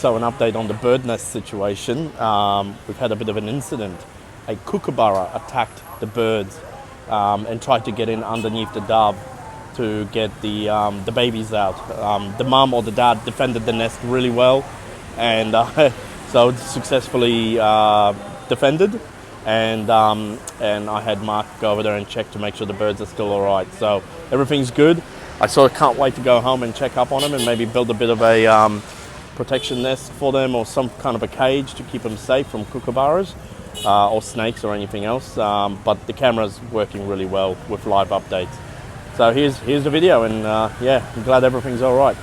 So an update on the bird nest situation. We've had a bit of an incident. A Kookaburra attacked the birds and tried to get in underneath the dove to get the babies out. The mum or the dad defended the nest really well, and so it's successfully defended. And I had Mark go over there and check to make sure the birds are still all right. So everything's good. I sort of can't wait to go home and check up on them and maybe build a bit of a protection nest for them, or some kind of a cage to keep them safe from kookaburras or snakes or anything else. But the camera's working really well with live updates. So here's the video, and yeah, I'm glad everything's all right.